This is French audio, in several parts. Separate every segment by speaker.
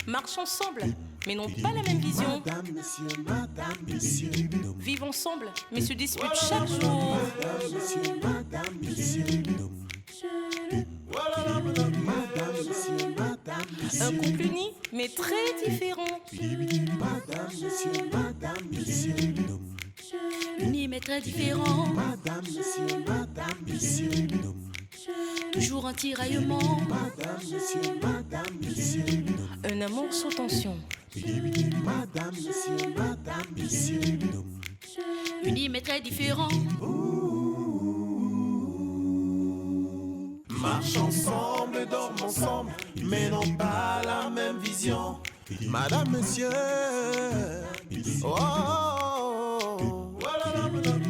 Speaker 1: Marchent ensemble, mais n'ont pas la même vision. Vivent ensemble, mais se disputent chaque jour. Un couple uni, mais très différent.
Speaker 2: Uni mais très différent. Toujours en tiraillement.
Speaker 1: Un amour sous tension.
Speaker 2: Uni mais très différent.
Speaker 3: Marchent ensemble, dorment ensemble, mais n'ont pas la même vision. Madame, monsieur. Oh, oh, oh. Voilà, madame,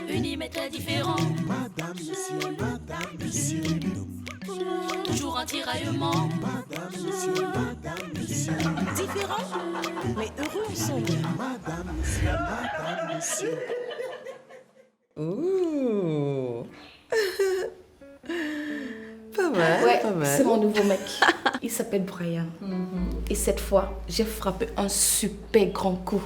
Speaker 2: Unis mais très différents. Toujours en tiraillement.
Speaker 1: Différents, mais heureux ensemble.
Speaker 4: Ouh. Pas mal,
Speaker 5: Ouais,
Speaker 4: pas mal.
Speaker 5: c'est mon nouveau mec. Il s'appelle Brian. Et cette fois, j'ai frappé un super grand coup.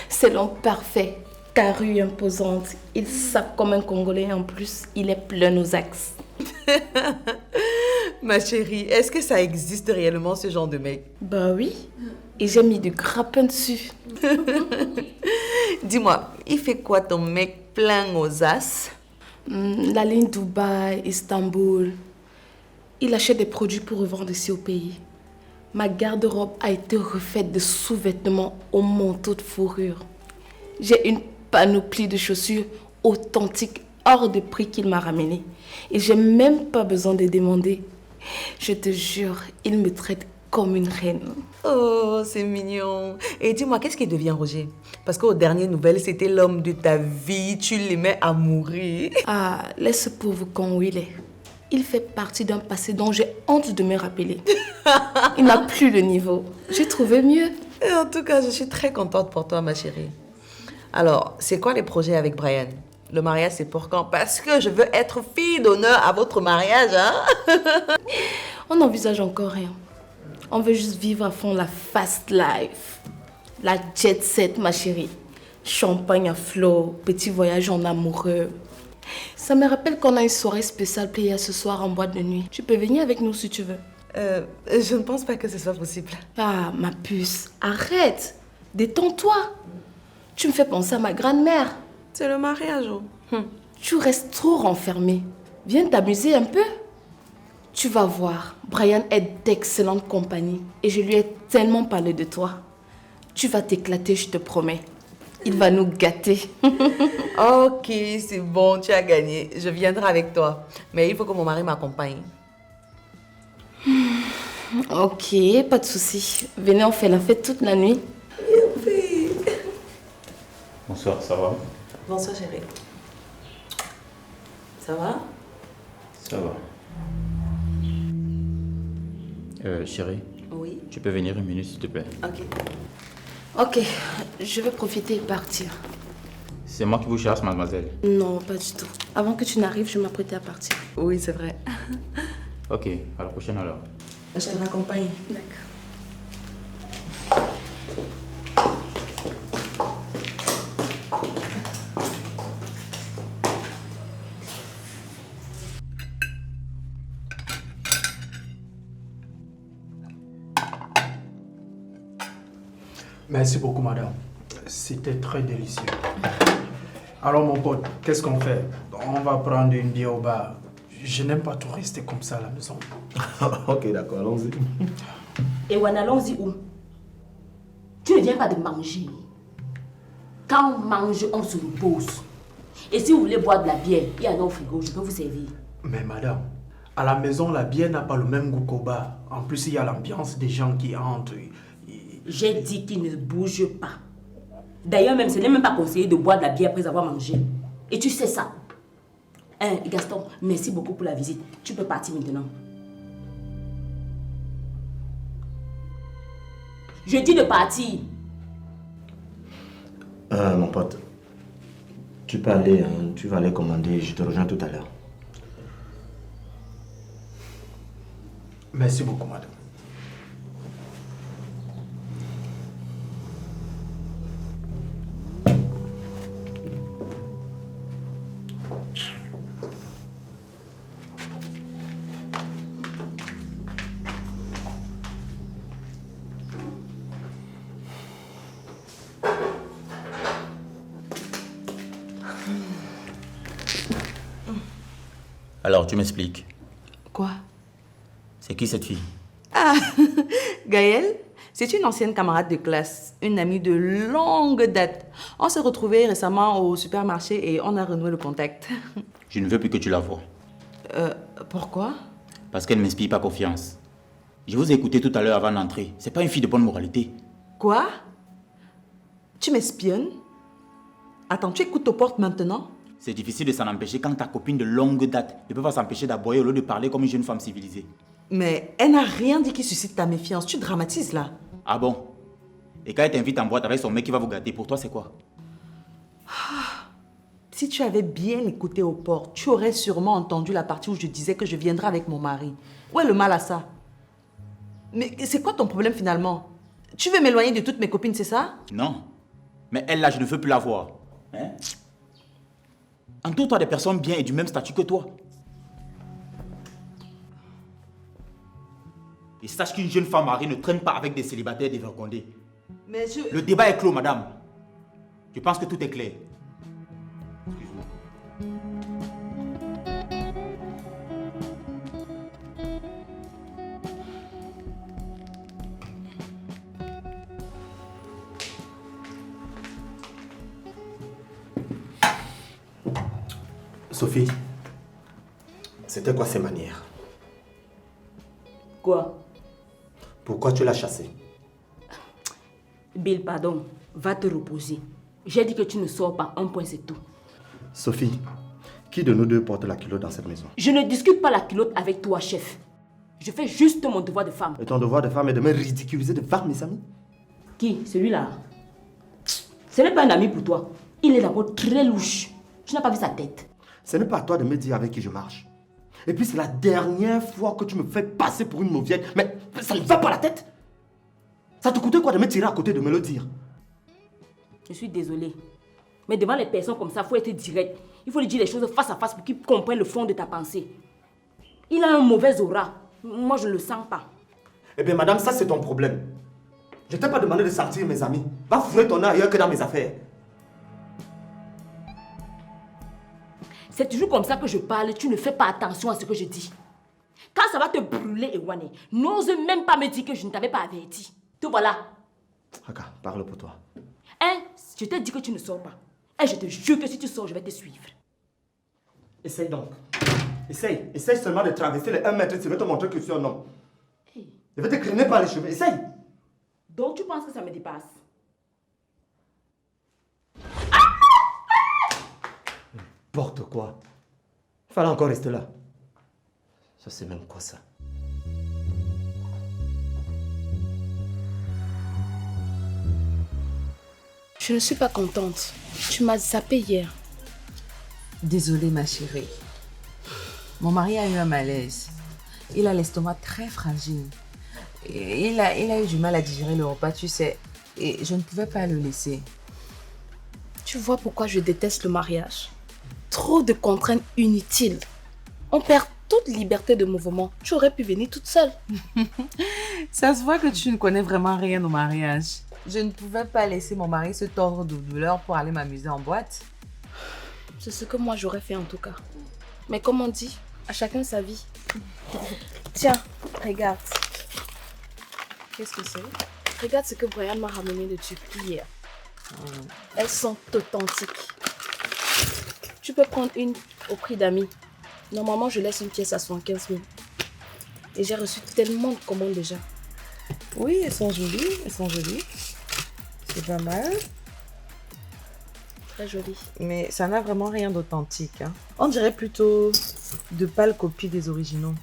Speaker 5: C'est l'homme parfait, carrure imposante. Il sape comme un Congolais en plus. Il est plein aux axes.
Speaker 4: Ma chérie, est-ce que ça existe réellement ce genre de mec?
Speaker 5: Bah oui. Et j'ai mis du grappin dessus.
Speaker 4: Dis-moi, il fait quoi ton mec plein aux as?
Speaker 5: La ligne Dubaï, Istanbul. Il achète des produits pour revendre ici au pays. Ma garde-robe a été refaite de sous-vêtements au manteau de fourrure. J'ai une panoplie de chaussures authentiques hors de prix qu'il m'a ramenées. Et j'ai même pas besoin de demander. Je te jure, il me traite comme une reine.
Speaker 4: Oh, c'est mignon. Et dis-moi, qu'est-ce qui devient Roger? Parce qu'aux dernières nouvelles, c'était l'homme de ta vie. Tu l'aimais à mourir.
Speaker 5: Ah, laisse ce pauvre con où il est. Il fait partie d'un passé dont j'ai honte de me rappeler. Il n'a plus le niveau. J'ai trouvé mieux.
Speaker 4: Et en tout cas, je suis très contente pour toi, ma chérie. Alors, c'est quoi les projets avec Brian? Le mariage, c'est pour quand? Parce que je veux être fille d'honneur à votre mariage, hein?
Speaker 5: On n'envisage encore rien. On veut juste vivre à fond la fast life. La jet set, ma chérie. Champagne à flot, petit voyage en amoureux. Ça me rappelle qu'on a une soirée spéciale payée ce soir en boîte de nuit. Tu peux venir avec nous si tu veux.
Speaker 4: Je ne pense pas que ce soit possible.
Speaker 5: Ah, ma puce, arrête. Détends-toi. Tu me fais penser à ma grand-mère.
Speaker 4: C'est le mariage, oh.
Speaker 5: Tu restes trop renfermée. Viens t'amuser un peu. Tu vas voir, Brian est d'excellente compagnie et je lui ai tellement parlé de toi. Tu vas t'éclater, je te promets. Il va nous gâter.
Speaker 4: Ok, c'est bon, tu as gagné. Je viendrai avec toi. Mais il faut que mon mari m'accompagne.
Speaker 5: Ok, pas de souci. Venez, on fait la fête toute la nuit.
Speaker 6: Bonsoir, ça va?
Speaker 4: Bonsoir, chérie. Ça va?
Speaker 6: Ça va. Chérie,
Speaker 4: Oui.
Speaker 6: tu peux venir une minute s'il te plaît?
Speaker 4: Ok.
Speaker 5: Ok, je vais profiter et partir.
Speaker 6: C'est moi qui vous chasse, mademoiselle.
Speaker 5: Non, pas du tout. Avant que tu n'arrives, je m'apprêtais à partir.
Speaker 4: Oui, c'est vrai.
Speaker 6: Ok, à la prochaine alors.
Speaker 4: Je te raccompagne.
Speaker 5: D'accord.
Speaker 7: Merci beaucoup, madame. C'était très délicieux. Alors, mon pote, qu'est-ce qu'on fait? On va prendre une bière au bar. Je n'aime pas tout rester comme ça à la maison.
Speaker 3: Ok, d'accord, allons-y.
Speaker 8: Et Wan, allons-y où? Tu ne viens pas de manger. Quand on mange, on se repose. Et si vous voulez boire de la bière, il y en a au frigo, je peux vous servir.
Speaker 7: Mais madame, à la maison, la bière n'a pas le même goût qu'au bar. En plus, il y a l'ambiance des gens qui entrent.
Speaker 8: J'ai dit qu'il ne bouge pas. D'ailleurs, même, ce n'est même pas conseillé de boire de la bière après avoir mangé. Et tu sais ça. Hein, Gaston, merci beaucoup pour la visite. Tu peux partir maintenant. Je dis de partir.
Speaker 9: Mon pote, tu peux aller, hein, tu vas aller commander, je te rejoins tout à l'heure.
Speaker 7: Merci beaucoup, madame.
Speaker 6: Alors, tu m'expliques.
Speaker 4: Quoi?
Speaker 6: C'est qui cette fille?
Speaker 4: Ah, Gaëlle, c'est une ancienne camarade de classe, une amie de longue date. On s'est retrouvés récemment au supermarché et on a renoué le contact.
Speaker 6: Je ne veux plus que tu la vois.
Speaker 4: Pourquoi?
Speaker 6: Parce qu'elle ne m'inspire pas confiance. Je vous ai écouté tout à l'heure avant d'entrer. C'est pas une fille de bonne moralité.
Speaker 4: Quoi? Tu m'espionnes? Attends, tu écoutes aux portes maintenant?
Speaker 6: C'est difficile de s'en empêcher quand ta copine de longue date ne peut pas s'empêcher d'aboyer au lieu de parler comme une jeune femme civilisée.
Speaker 4: Mais elle n'a rien dit qui suscite ta méfiance. Tu dramatises là.
Speaker 6: Ah bon? Et quand elle t'invite en boîte avec son mec qui va vous gâter, pour toi c'est quoi?
Speaker 4: Si tu avais bien écouté aux portes, tu aurais sûrement entendu la partie où je disais que je viendrai avec mon mari. Où est le mal à ça? Mais c'est quoi ton problème finalement? Tu veux m'éloigner de toutes mes copines, c'est ça?
Speaker 6: Non. Mais elle là, je ne veux plus la voir. Hein? Entoure-toi des personnes bien et du même statut que toi. Et sache qu'une jeune femme mariée ne traîne pas avec des célibataires dévergondés.
Speaker 4: Mais
Speaker 6: Le débat est clos, madame. Je pense que tout est clair. Excuse-moi.
Speaker 9: Sophie, c'était quoi ces manières?
Speaker 8: Quoi?
Speaker 9: Pourquoi tu l'as chassée?
Speaker 8: Bill, pardon. Va te reposer. J'ai dit que tu ne sors pas. Un point, c'est tout.
Speaker 9: Sophie, qui de nous deux porte la culotte dans cette maison?
Speaker 8: Je ne discute pas la culotte avec toi, chef. Je fais juste mon devoir de femme.
Speaker 9: Et ton devoir de femme est de me ridiculiser devant mes amis?
Speaker 8: Qui? Celui-là? Ce n'est pas un ami pour toi. Il est d'abord très louche. Tu n'as pas vu sa tête.
Speaker 9: Ce n'est pas à toi de me dire avec qui je marche. Et puis c'est la dernière fois que tu me fais passer pour une mauviette. Mais ça ne va pas la tête? Ça te coûtait quoi de me tirer à côté de me le dire?
Speaker 8: Je suis désolée. Mais devant les personnes comme ça, il faut être direct. Il faut lui dire les choses face à face pour qu'ils comprennent le fond de ta pensée. Il a un mauvais aura. Moi, je ne le sens pas.
Speaker 9: Eh bien madame, ça c'est ton problème. Je t'ai pas demandé de sortir mes amis. Va fouler ton nez ailleurs que dans mes affaires.
Speaker 8: C'est toujours comme ça que je parle. Tu ne fais pas attention à ce que je dis. Quand ça va te brûler, Ewane, n'ose même pas me dire que je ne t'avais pas averti. Te voilà.
Speaker 9: Raka, parle pour toi.
Speaker 8: Hein? Je t'ai dit que tu ne sors pas. Et je te jure que si tu sors, je vais te suivre.
Speaker 9: Essaye donc. Essaye. Essaye seulement de traverser les 1 mètre. Je vais te montrer que je suis un homme.
Speaker 8: Hey.
Speaker 9: Je vais te traîner par les cheveux. Essaye.
Speaker 8: Donc tu penses que ça me dépasse?
Speaker 9: N'importe quoi. Il fallait encore rester là. Ça c'est même quoi ça?
Speaker 5: Je ne suis pas contente. Tu m'as zappé hier.
Speaker 4: Désolée, ma chérie. Mon mari a eu un malaise. Il a l'estomac très fragile. Et il a eu du mal à digérer le repas, tu sais. Et je ne pouvais pas le laisser.
Speaker 5: Tu vois pourquoi je déteste le mariage? Trop de contraintes inutiles. On perd toute liberté de mouvement. Tu aurais pu venir toute seule.
Speaker 4: Ça se voit que tu ne connais vraiment rien au mariage. Je ne pouvais pas laisser mon mari se tordre de douleur pour aller m'amuser en boîte.
Speaker 5: C'est ce que moi j'aurais fait en tout cas. Mais comme on dit, à chacun sa vie. Tiens, regarde.
Speaker 4: Qu'est-ce que c'est?
Speaker 5: Regarde ce que Brian m'a ramené de Turquie hier. Elles sont authentiques. Tu peux prendre une au prix d'amis. Normalement, je laisse une pièce à 75 000. Et j'ai reçu tellement de commandes déjà.
Speaker 4: Oui, elles sont jolies. Elles sont jolies. C'est pas mal.
Speaker 5: Très jolies.
Speaker 4: Mais ça n'a vraiment rien d'authentique. Hein. On dirait plutôt de pâles copies des originaux.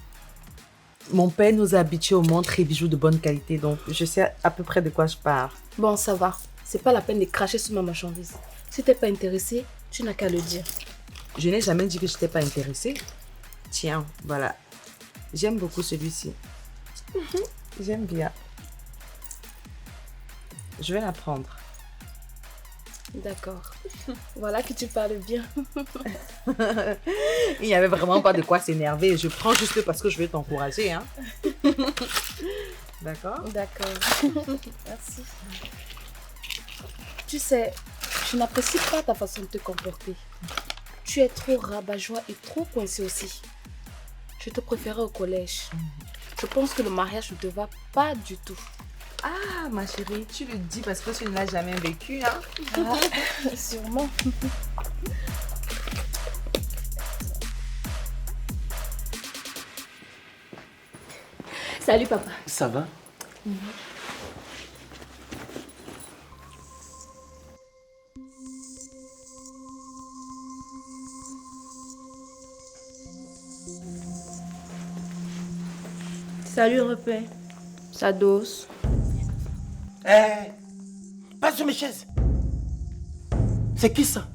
Speaker 4: Mon père nous a habitués aux montres et bijoux de bonne qualité, donc je sais à peu près de quoi je parle.
Speaker 5: Bon, ça va. C'est pas la peine de cracher sur ma marchandise. Si t'es pas intéressé, tu n'as qu'à le dire.
Speaker 4: Je n'ai jamais dit que je n'étais pas intéressée. Tiens, voilà. J'aime beaucoup celui-ci. J'aime bien. Je vais la prendre.
Speaker 5: D'accord. Voilà que tu parles bien.
Speaker 4: Il n'y avait vraiment pas de quoi s'énerver. Je prends juste parce que je veux t'encourager. Hein. D'accord?
Speaker 5: D'accord. Merci. Tu sais, je n'apprécie pas ta façon de te comporter. Tu es trop rabat-joie et trop coincé aussi. Je te préférais au collège. Je pense que le mariage ne te va pas du tout.
Speaker 4: Ah, ma chérie, tu le dis parce que tu ne l'as jamais vécu, hein?
Speaker 5: Ah, sûrement. Salut, papa.
Speaker 9: Ça va?
Speaker 5: Salut, Repé. Ça dose.
Speaker 9: Pas sur mes chaises. C'est qui ça?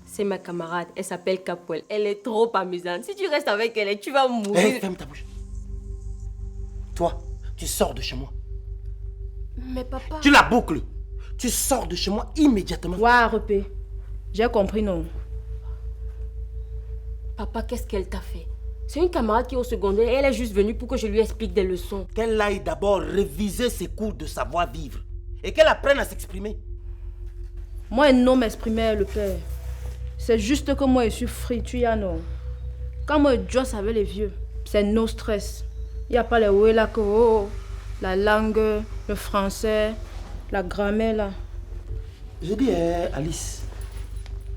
Speaker 10: C'est ma camarade, elle s'appelle Capoel. Elle est trop amusante. Si tu restes avec elle, tu vas mourir.
Speaker 9: Ferme ta bouche. Toi, tu sors de chez moi.
Speaker 5: Mais papa...
Speaker 9: Tu la boucles. Tu sors de chez moi immédiatement.
Speaker 5: Ouais, Repé. J'ai compris, non?
Speaker 10: Papa, qu'est-ce qu'elle t'a fait? C'est une camarade qui est au secondaire et elle est juste venue pour que je lui explique des leçons.
Speaker 9: Qu'elle aille d'abord réviser ses cours de savoir-vivre. Et qu'elle apprenne à s'exprimer.
Speaker 5: Moi, un homme m'exprimait le père. C'est juste que moi, je suis free, tu y as non. Quand moi, je joue avec les vieux, c'est no stress. Il n'y a pas les ouais là que oh, la langue, le français, la grammaire là.
Speaker 9: Je dis, Alice,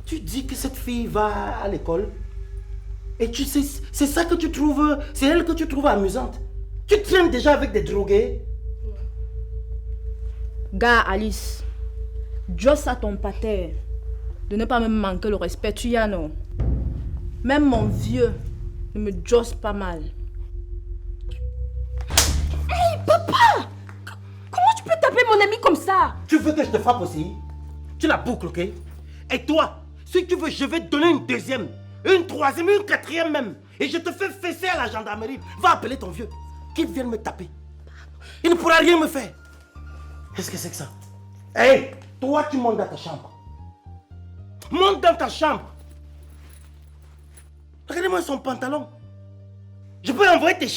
Speaker 9: tu dis que cette fille va à l'école et tu sais, c'est ça que tu trouves, c'est elle que tu trouves amusante. Tu traînes déjà avec des drogués.
Speaker 5: Gars, Alice, Joss à ton pater de ne pas me manquer le respect, tu y as non. Même mon vieux ne me josse pas mal.
Speaker 10: Hey, papa! Comment tu peux taper mon ami comme ça?
Speaker 9: Tu veux que je te frappe aussi? Tu la boucles, ok? Et toi, si tu veux, je vais te donner une deuxième, une troisième, une quatrième même. Et je te fais fesser à la gendarmerie. Va appeler ton vieux, qu'il vienne me taper. Il ne pourra rien me faire. Qu'est-ce que c'est que ça? Hey, toi, tu montes dans ta chambre. Monte dans ta chambre. Regardez-moi son pantalon. Je peux envoyer les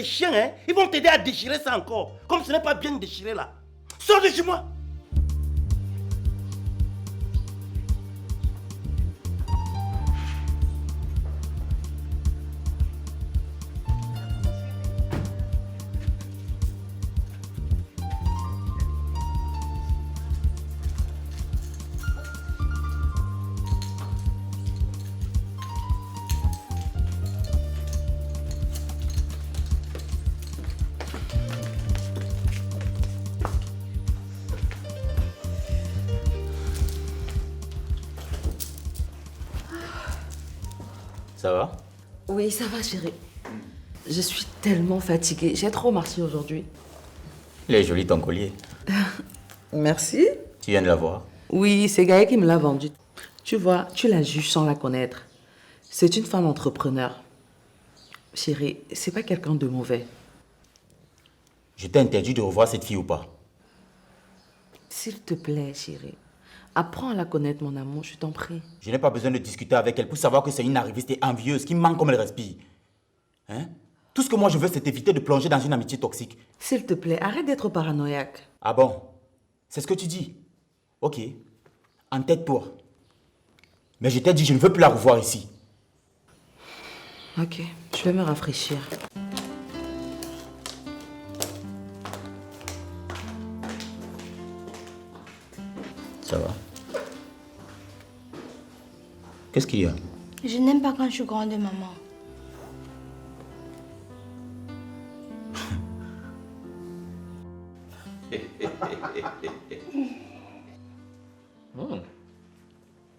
Speaker 9: chiens, hein? Ils vont t'aider à déchirer ça encore. Comme ce n'est pas bien déchiré là. Sors de chez moi.
Speaker 6: Ça va?
Speaker 4: Oui, ça va, chérie. Je suis tellement fatiguée. J'ai trop marché aujourd'hui.
Speaker 6: Il est joli ton collier.
Speaker 4: Merci.
Speaker 6: Tu viens de la voir?
Speaker 4: Oui, c'est Gaëlle qui me l'a vendu. Tu vois, tu la juges sans la connaître. C'est une femme entrepreneur. Chérie, c'est pas quelqu'un de mauvais.
Speaker 6: Je t'ai interdit de revoir cette fille ou pas?
Speaker 4: S'il te plaît, chérie. Apprends à la connaître, mon amour, je t'en prie.
Speaker 6: Je n'ai pas besoin de discuter avec elle pour savoir que c'est une arriviste et envieuse qui manque comme elle respire. Hein? Tout ce que moi je veux, c'est éviter de plonger dans une amitié toxique.
Speaker 4: S'il te plaît, arrête d'être paranoïaque.
Speaker 6: Ah bon? C'est ce que tu dis? Ok. Entête-toi. Mais je t'ai dit, je ne veux plus la revoir ici.
Speaker 4: Ok, je vais me rafraîchir.
Speaker 6: Ça va? Qu'est-ce qu'il y a?
Speaker 11: Je n'aime pas quand je suis grande, maman.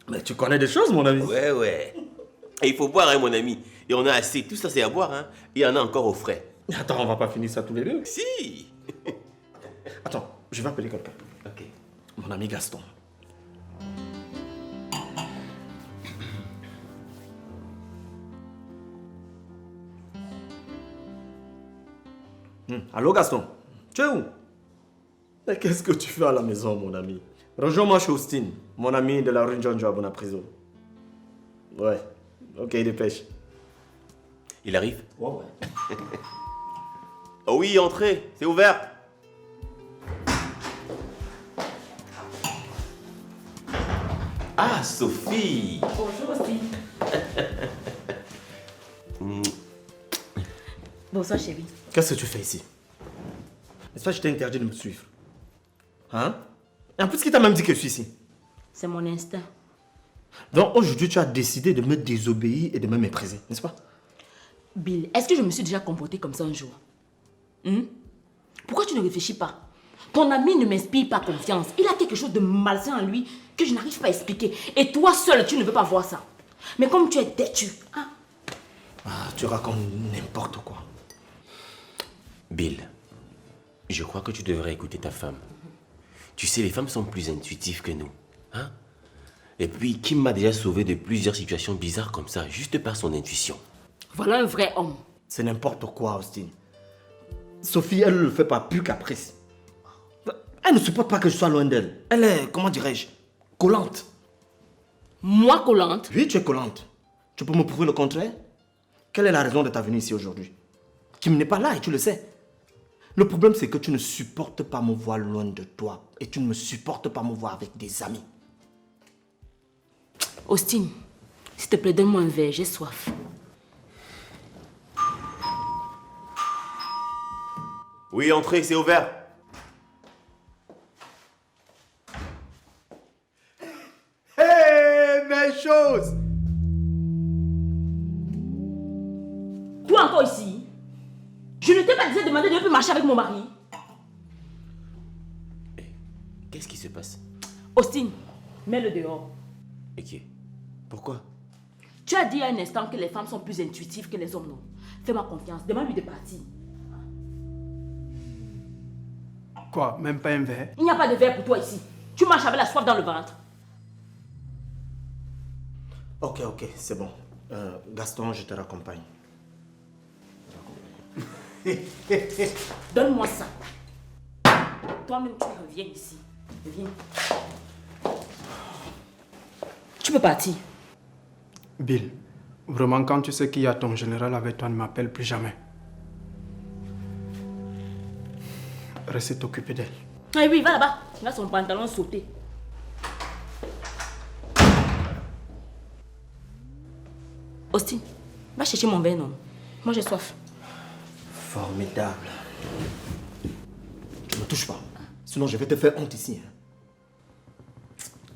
Speaker 12: Mais tu connais des choses, mon ami.
Speaker 13: Ouais. Et il faut boire, hein, mon ami. Et on a assez. Tout ça, c'est à boire, hein. Il y en a encore au frais.
Speaker 12: Attends, on va pas finir ça tous les deux.
Speaker 9: Si.
Speaker 12: Attends, je vais appeler quelqu'un.
Speaker 9: Ok.
Speaker 12: Mon ami Gaston. Allô Gaston, tu es où? Mais qu'est-ce que tu fais à la maison, mon ami? Rejoins-moi chez Austin, mon ami de la rue John Job en prison. Ouais, ok, dépêche.
Speaker 9: Il arrive?
Speaker 12: Ouais.
Speaker 9: Oh oui, entrez, c'est ouvert. Ah, Sophie.
Speaker 8: Bonjour aussi. Bonsoir chérie.
Speaker 12: Qu'est-ce que tu fais ici? N'est-ce pas que je t'ai interdit de me suivre? Hein? Et en plus, qui t'a même dit que je suis ici?
Speaker 8: C'est mon instinct.
Speaker 12: Donc aujourd'hui, tu as décidé de me désobéir et de me mépriser, n'est-ce pas?
Speaker 8: Bill, est-ce que je me suis déjà comportée comme ça un jour? Pourquoi tu ne réfléchis pas? Ton ami ne m'inspire pas confiance. Il a quelque chose de malsain en lui que je n'arrive pas à expliquer. Et toi seul, tu ne veux pas voir ça. Mais comme tu es têtu...
Speaker 12: Tu racontes n'importe quoi.
Speaker 9: Bill, je crois que tu devrais écouter ta femme. Tu sais, les femmes sont plus intuitives que nous. Hein? Et puis, Kim m'a déjà sauvé de plusieurs situations bizarres comme ça, juste par son intuition.
Speaker 8: Voilà un vrai homme.
Speaker 12: C'est n'importe quoi, Austin. Sophie, elle ne le fait pas plus caprice. Elle ne supporte pas que je sois loin d'elle. Elle est, comment dirais-je, collante.
Speaker 8: Moi collante?
Speaker 12: Oui, tu es collante. Tu peux me prouver le contraire? Quelle est la raison de ta venue ici aujourd'hui? Kim n'est pas là et tu le sais. Le problème, c'est que tu ne supportes pas me voir loin de toi. Et tu ne me supportes pas me voir avec des amis.
Speaker 8: Austin, s'il te plaît, donne-moi un verre, j'ai soif.
Speaker 9: Oui, entrez, c'est ouvert.
Speaker 12: Hé, mes choses!
Speaker 8: Toi encore ici? Je ne t'ai pas déjà demandé de ne plus marcher avec mon mari.
Speaker 9: Qu'est-ce qui se passe?
Speaker 8: Austin, mets-le dehors.
Speaker 9: Ok. Pourquoi?
Speaker 8: Tu as dit à un instant que les femmes sont plus intuitives que les hommes, non? Fais-moi confiance, demande-lui de partir.
Speaker 7: Quoi? Même pas un verre?
Speaker 8: Il n'y a pas de verre pour toi ici. Tu marches avec la soif dans le ventre.
Speaker 12: Ok, c'est bon. Gaston, je te raccompagne.
Speaker 8: Donne-moi ça. Toi-même, tu reviens ici. Viens. Tu peux partir.
Speaker 7: Bill, vraiment quand tu sais qu'il y a ton général avec toi, ne m'appelle plus jamais. Reste t'occuper d'elle.
Speaker 8: Ah oui, va là-bas. Il a son pantalon sauté. Austin, va chercher mon verre, non? Moi, j'ai soif.
Speaker 12: Formidable. Tu ne me touches pas. Sinon, je vais te faire honte ici.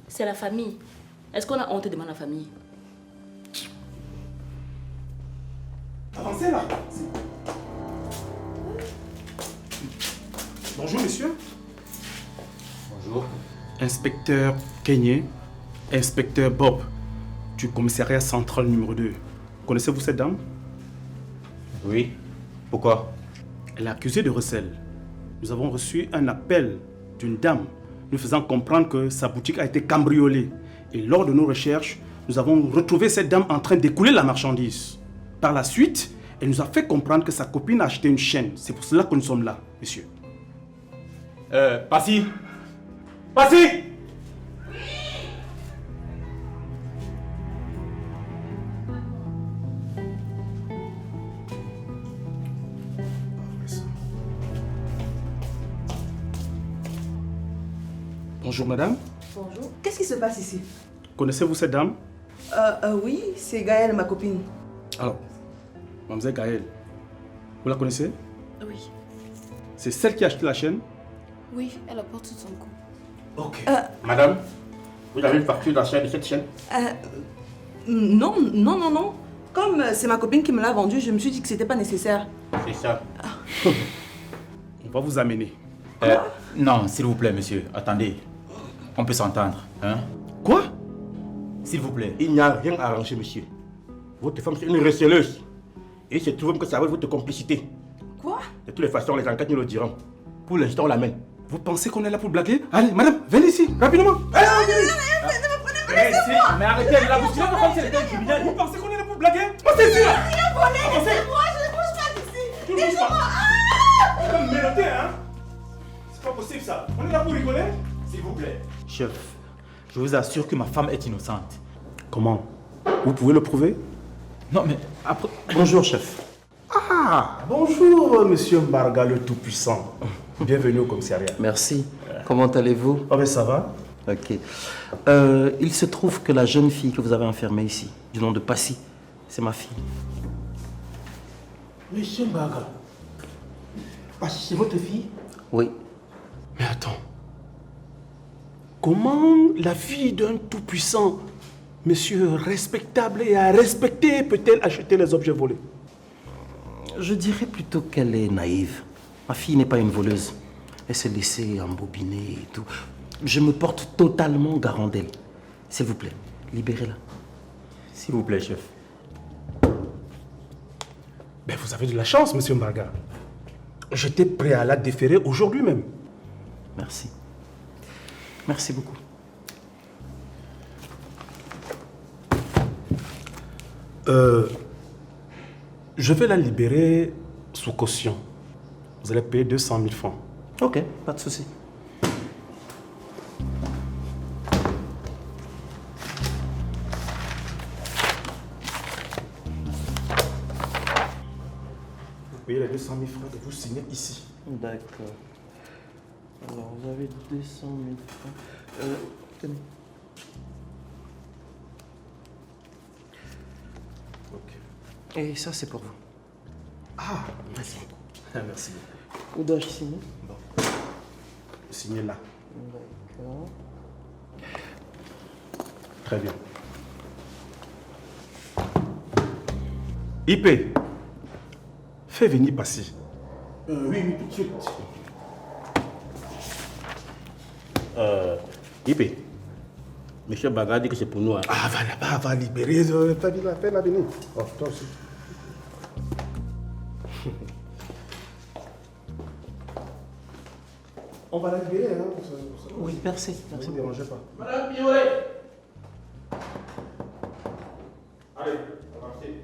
Speaker 8: C'est la famille. Est-ce qu'on a honte devant la famille?
Speaker 7: Avancez là. Bonjour, monsieur.
Speaker 9: Bonjour.
Speaker 7: Inspecteur Kenyé, inspecteur Bob, du commissariat central numéro 2. Connaissez-vous cette dame?
Speaker 6: Oui. Pourquoi?
Speaker 7: Elle est accusée de recel. Nous avons reçu un appel d'une dame nous faisant comprendre que sa boutique a été cambriolée. Et lors de nos recherches, nous avons retrouvé cette dame en train d'écouler la marchandise. Par la suite, elle nous a fait comprendre que sa copine a acheté une chaîne. C'est pour cela que nous sommes là, monsieur.
Speaker 6: Passy! Passy!
Speaker 7: Bonjour madame.
Speaker 13: Bonjour. Qu'est-ce qui se passe ici?
Speaker 7: Connaissez-vous cette dame?
Speaker 13: Oui, c'est Gaëlle, ma copine.
Speaker 7: Alors, mademoiselle Gaëlle, vous la connaissez?
Speaker 5: Oui.
Speaker 7: C'est celle qui a acheté la chaîne?
Speaker 5: Oui, elle la porte sur son cou.
Speaker 12: Ok. Madame, vous avez une facture d'achat de cette chaîne?
Speaker 13: Non. Comme c'est ma copine qui me l'a vendue, je me suis dit que c'était pas nécessaire.
Speaker 12: C'est ça.
Speaker 7: On va vous amener.
Speaker 6: Non, s'il vous plaît, monsieur. Attendez. On peut s'entendre, hein?
Speaker 12: Quoi?
Speaker 6: S'il vous plaît.
Speaker 12: Il n'y a rien à arranger, monsieur. Votre femme, c'est une receleuse. Et il se trouve que ça avec votre complicité.
Speaker 13: Quoi?
Speaker 7: De toutes les façons, les enquêtes nous le diront.
Speaker 6: Pour l'instant, on l'amène.
Speaker 7: Vous pensez qu'on est là pour blaguer? Allez, madame, venez ici, rapidement. Allez, mais arrêtez, la bousculade pas comme si elle était un criminel. Vous pensez qu'on est là pour blaguer? Passez ici, là.
Speaker 14: Rien volé, laissez-moi, je ne bouge pas d'ici.
Speaker 7: Laissez-moi. Vous me mélotez, hein? C'est pas possible, ça. On est là pour rigoler?
Speaker 6: S'il vous plaît. Chef, je vous assure que ma femme est innocente.
Speaker 7: Comment? Vous pouvez le prouver?
Speaker 6: Non, mais après...
Speaker 7: Bonjour, chef. Ah, bonjour, monsieur Mbarga le Tout-Puissant. Bienvenue au commissariat.
Speaker 9: Merci. Comment allez-vous?
Speaker 7: Oh, mais ça va.
Speaker 9: Ok. Il se trouve que la jeune fille que vous avez enfermée ici, du nom de Passy, c'est ma fille.
Speaker 7: Monsieur Mbarga, Passy, c'est votre fille?
Speaker 9: Oui.
Speaker 7: Mais attends. Comment la fille d'un tout-puissant, monsieur respectable et à respecter, peut-elle acheter les objets volés?
Speaker 9: Je dirais plutôt qu'elle est naïve. Ma fille n'est pas une voleuse. Elle s'est laissée embobiner et tout. Je me porte totalement garant d'elle. S'il vous plaît, libérez-la.
Speaker 6: S'il vous plaît, chef.
Speaker 7: Ben, vous avez de la chance, monsieur Mbarga. J'étais prêt à la déférer aujourd'hui même.
Speaker 9: Merci. Merci beaucoup.
Speaker 7: Je vais la libérer sous caution. Vous allez payer 200 000 francs.
Speaker 9: Ok, pas de souci.
Speaker 7: Vous payez les 200 000 francs et vous signez ici.
Speaker 9: D'accord. Alors, vous avez 200 000 francs. Tenez.
Speaker 7: Ok.
Speaker 9: Et ça, c'est pour vous.
Speaker 7: Ah, merci. Merci.
Speaker 9: Où dois-je signer?
Speaker 7: Bon. Signez là.
Speaker 9: D'accord.
Speaker 7: Très bien. IP, fais venir Passy. Oui, tout de suite.
Speaker 9: IP, monsieur Baga dit que c'est pour nous. Hein.
Speaker 7: Ah, va là-bas, va libérer. T'as dit la peine à venir. Oh, toi aussi. On va la libérer, hein.
Speaker 9: Oui, merci. Merci.
Speaker 7: Ne vous dérangez pas.
Speaker 9: Madame Piolet.
Speaker 7: Allez, avancez.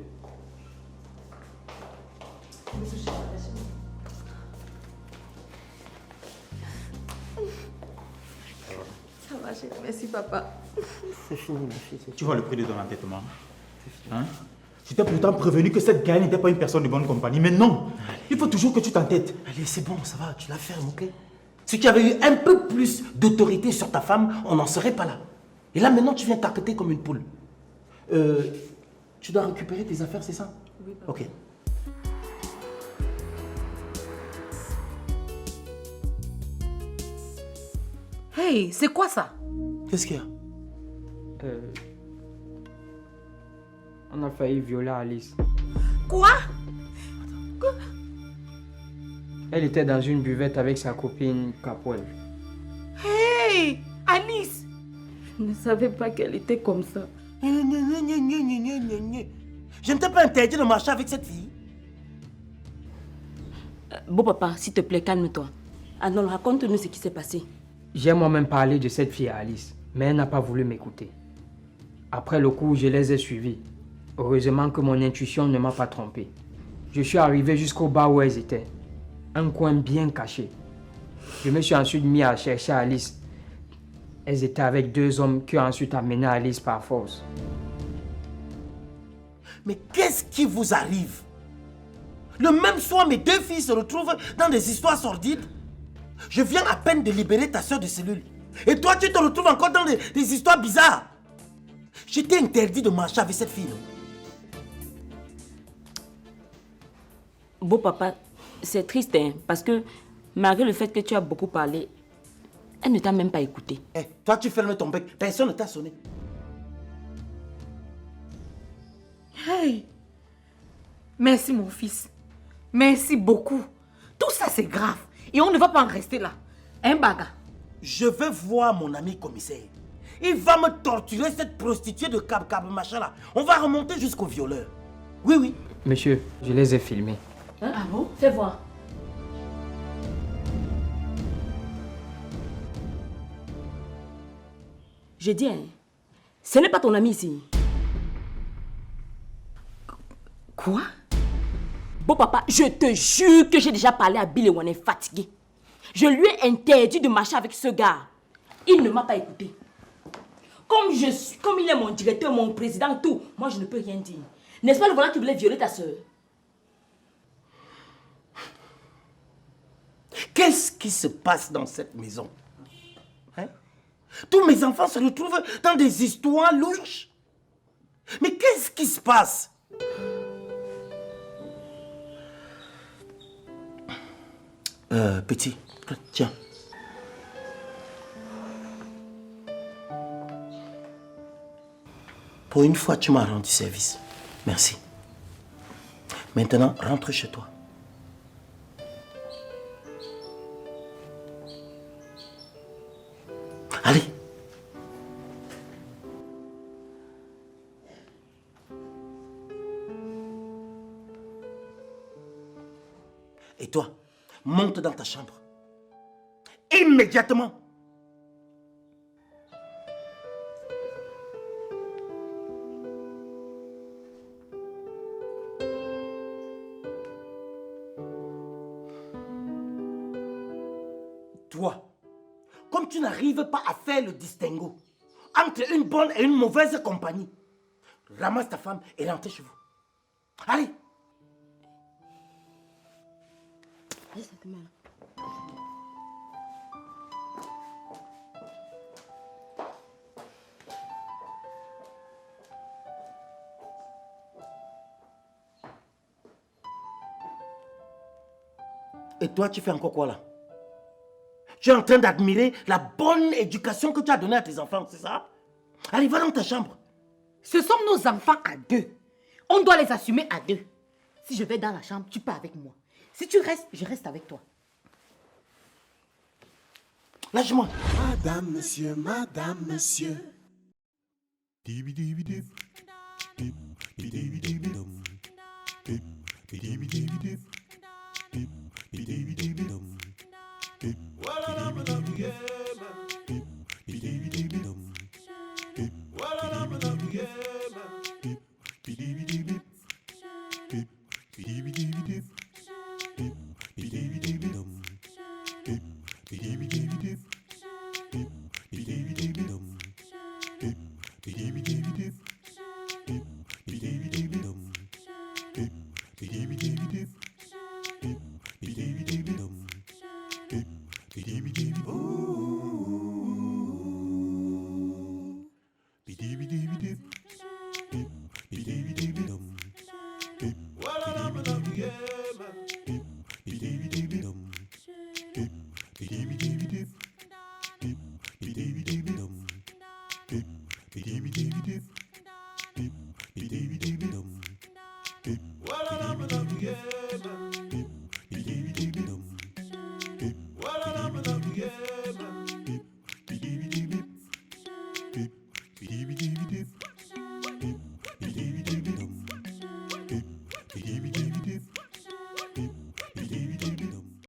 Speaker 4: Ça va, chérie. Merci, papa.
Speaker 9: C'est fini, ma fille.
Speaker 6: Tu vois le prix de ton entêtement? Hein? Je t'ai pourtant prévenu que cette gagne n'était pas une personne de bonne compagnie, mais non! Il faut toujours que tu t'entêtes.
Speaker 9: Allez, c'est bon, ça va, tu la fermes, ok? Si tu avais eu un peu plus d'autorité sur ta femme, on n'en serait pas là. Et là, maintenant, tu viens t'acquitter comme une poule. Tu dois récupérer tes affaires, c'est ça?
Speaker 4: Oui, papa.
Speaker 9: Ok.
Speaker 14: Hey, c'est quoi ça?
Speaker 9: Qu'est-ce qu'il y a?
Speaker 15: On a failli violer Alice.
Speaker 14: Quoi?
Speaker 15: Elle était dans une buvette avec sa copine Capoel.
Speaker 14: Hey, Alice!
Speaker 5: Je ne savais pas qu'elle était comme ça.
Speaker 9: Je ne t'ai pas interdit de marcher avec cette fille.
Speaker 8: Beau papa, s'il te plaît, calme-toi. Alors, raconte-nous ce qui s'est passé.
Speaker 15: J'ai moi-même parlé de cette fille à Alice, mais elle n'a pas voulu m'écouter. Après le coup, je les ai suivis. Heureusement que mon intuition ne m'a pas trompé. Je suis arrivé jusqu'au bar où elles étaient. Un coin bien caché. Je me suis ensuite mis à chercher Alice. Elles étaient avec deux hommes qui ont ensuite amené Alice par force.
Speaker 9: Mais qu'est-ce qui vous arrive? Le même soir, mes deux filles se retrouvent dans des histoires sordides. Je viens à peine de libérer ta soeur de cellule. Et toi, tu te retrouves encore dans des histoires bizarres. Je t'ai interdit de marcher avec cette fille. Non?
Speaker 8: Beau papa, c'est triste, hein, parce que malgré le fait que tu as beaucoup parlé, elle ne t'a même pas écouté.
Speaker 9: Hey, toi, tu fermes ton bec. Personne ne t'a sonné.
Speaker 14: Hey! Merci, mon fils. Merci beaucoup. Tout ça, c'est grave. Et on ne va pas en rester là. Hein, Baga?
Speaker 9: Je vais voir mon ami commissaire. Il va me torturer, cette prostituée de Cab machin là. On va remonter jusqu'au violeur. Oui, oui.
Speaker 15: Monsieur, je les ai filmés.
Speaker 8: Hein? Ah bon? Fais voir. Je dis, hein, ce n'est pas ton ami ici.
Speaker 14: Quoi?
Speaker 8: Bon papa, je te jure que j'ai déjà parlé à Bill et on est fatigué. Je lui ai interdit de marcher avec ce gars. Il ne m'a pas écouté. Comme il est mon directeur, mon président, tout, moi je ne peux rien dire. N'est-ce pas le voilà qui voulait violer ta soeur?
Speaker 9: Qu'est-ce qui se passe dans cette maison? Hein? Tous mes enfants se retrouvent dans des histoires louches. Mais qu'est-ce qui se passe?
Speaker 12: Petit, tiens. Pour une fois, tu m'as rendu service. Merci. Maintenant, rentre chez toi. Allez.
Speaker 9: Et toi, monte dans ta chambre. Immédiatement. Toi, comme tu n'arrives pas à faire le distinguo entre une bonne et une mauvaise compagnie, ramasse ta femme et rentre chez vous. Allez. Et toi, tu fais encore quoi là? Tu es en train d'admirer la bonne éducation que tu as donnée à tes enfants, c'est ça? Allez, va dans ta chambre.
Speaker 14: Ce sont nos enfants à deux. On doit les assumer à deux. Si je vais dans la chambre, tu pars avec moi. Si tu restes, je reste avec toi.
Speaker 9: Lâche-moi.
Speaker 3: Madame, monsieur, madame, monsieur.